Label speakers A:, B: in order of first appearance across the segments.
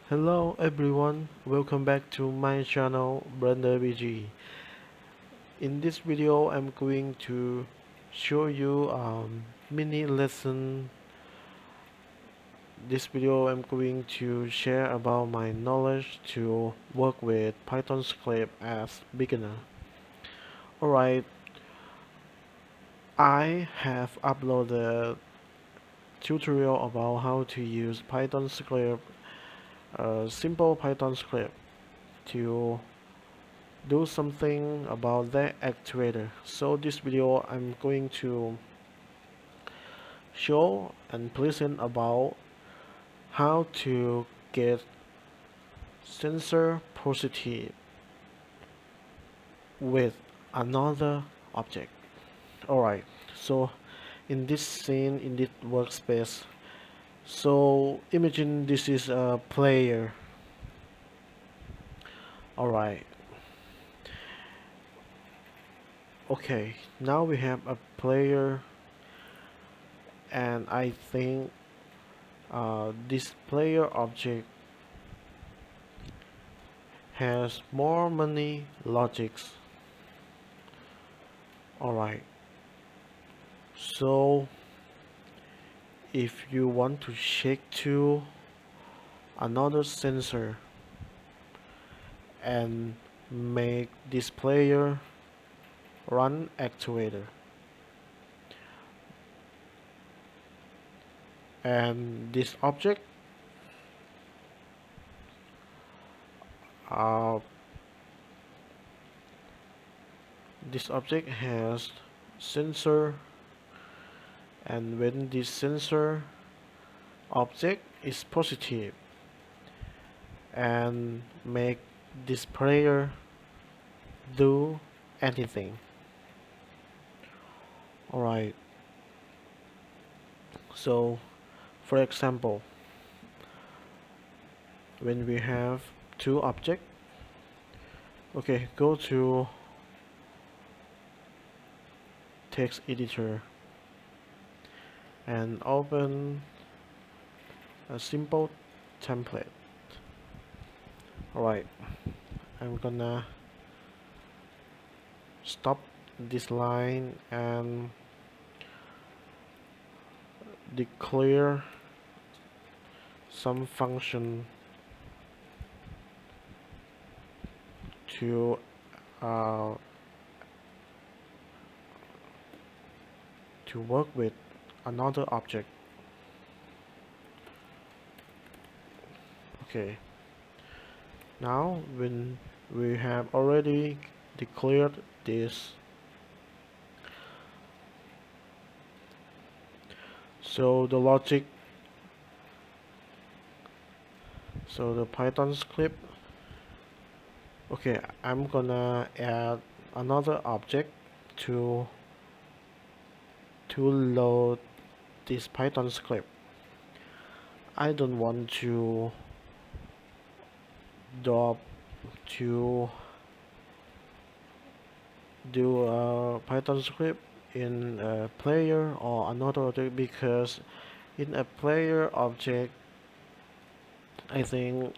A: Hello everyone, welcome back to my channel UPBGE. In this video I'm going to show you a mini lesson. This video I'm going to share about my knowledge to work with Python script as beginner. Alright, I have uploaded tutorial about how to use Python script, a simple Python script to do something about that actuator. So this video I'm going to show and present about how to get sensor positive with another object. Alright, so in this scene, in this workspace, so imagine this is a player. Alright, okay, now we have a player, and I think this player object has more many logics. Alright, so if you want to check to another sensor and make this player run actuator, and this object uh, has sensor, and when this sensor object is positive and make this player do anything. Alright, so for example, when we have two objects, okay, go to text editor and open a simple template. Alright, I'm gonna stop this line and declare some function to work with another object. Okay, now when we have already declared this, so the logic, so the Python script, okay, I'm gonna add another object to load this Python script. I don't want to drop to do a Python script in a player or another object, because in a player object I think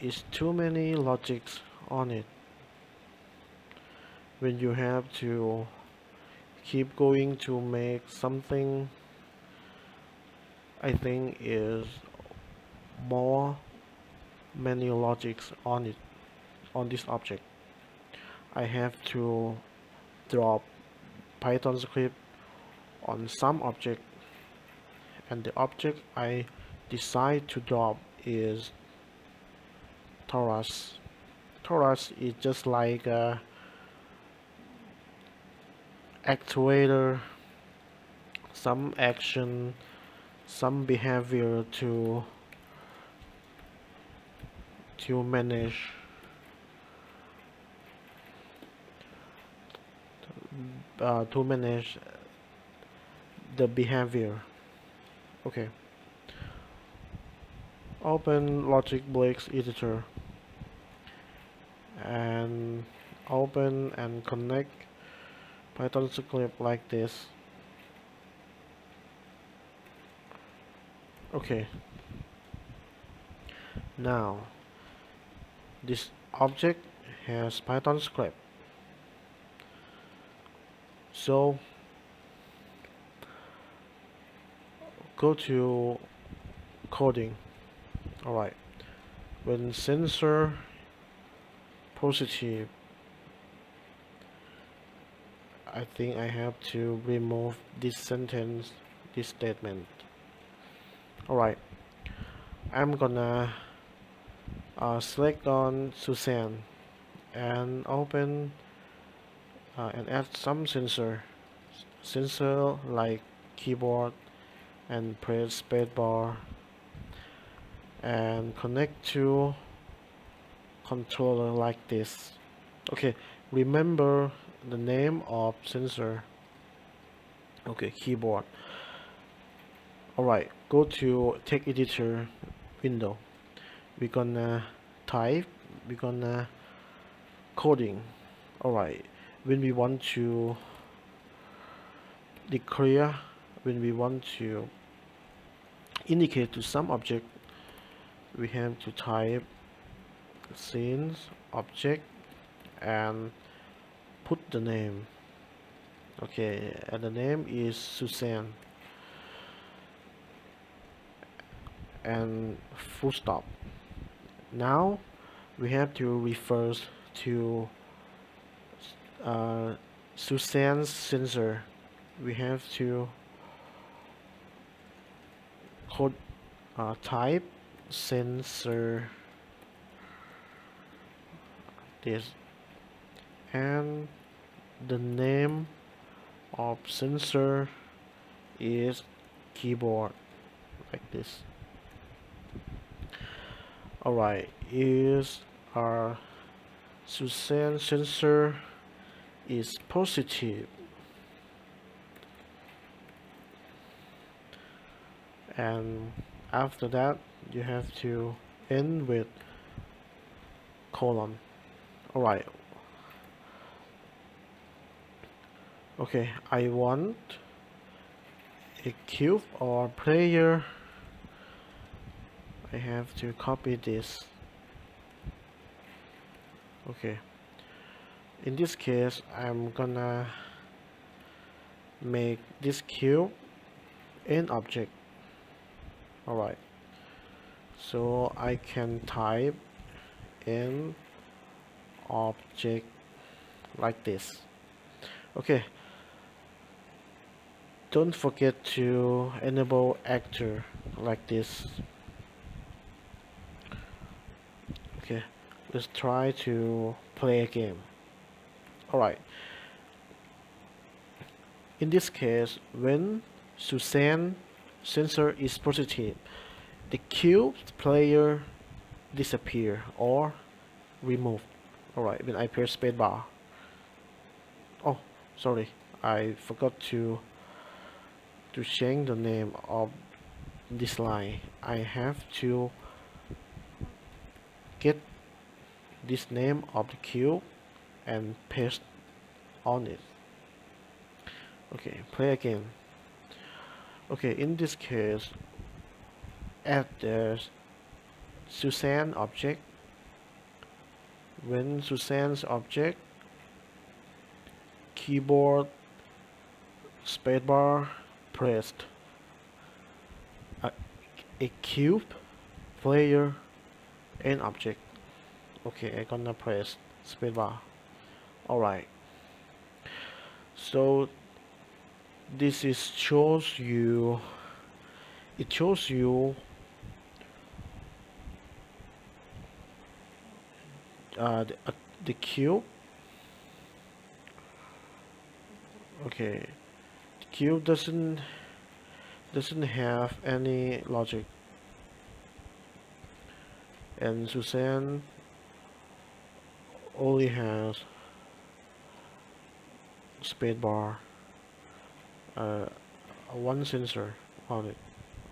A: is too many logics on it. When you have to keep going to make something, I think is more many logics on it, on this object. I have to drop Python script on some object, and the object I decide to drop is torus. Torus is just like a actuator, some action, some behavior to manage the behavior. Okay, open logic blocks editor and open and connect Python script like this. Okay, Now this object has Python script, so go to coding. Alright, when sensor positive, I think I have to remove this sentence, this statement. Alright, I'm gonna select on Suzanne and open and add some sensor like keyboard, and press spacebar and connect to controller like this. Okay, remember the name of sensor. Okay, keyboard. Alright, go to text editor window. We're gonna type, we're gonna coding. Alright, when we want to declare, when we want to indicate to some object, we have to type scenes object and put the name. Okay, and the name is Suzanne and full stop. Now we have to refer to Suzanne's sensor. We have to code type sensor this, and the name of sensor is keyboard like this. Alright, is our Suzanne sensor is positive, and after that you have to end with colon. Alright, okay, I want a cube or player. I have to copy this. Okay, in this case I'm gonna make this cube an object. Alright, so I can type an object like this. Okay, don't forget to enable actor like this. Okay, let's try to play a game. Alright, in this case, when Suzanne sensor is positive, the cube player disappear or remove. Alright, when I press spacebar. Oh, sorry, I forgot to change the name of this line. I have to get this name of the cube and paste on it. Okay, play again. Okay, in this case, add the Suzanne object. When Suzanne's object, keyboard, spacebar pressed, a cube, player, and object. Okay, I'm gonna press spacebar. Alright, so this is shows you, it shows you the cube. Okay, the cube doesn't have any logic, and Suzanne only has spacebar, one sensor on it.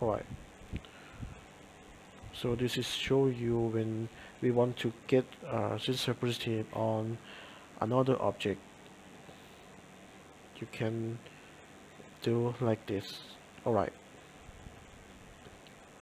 A: Alright, so this is show you when we want to get sensor positive on another object, you can do like this. Alright.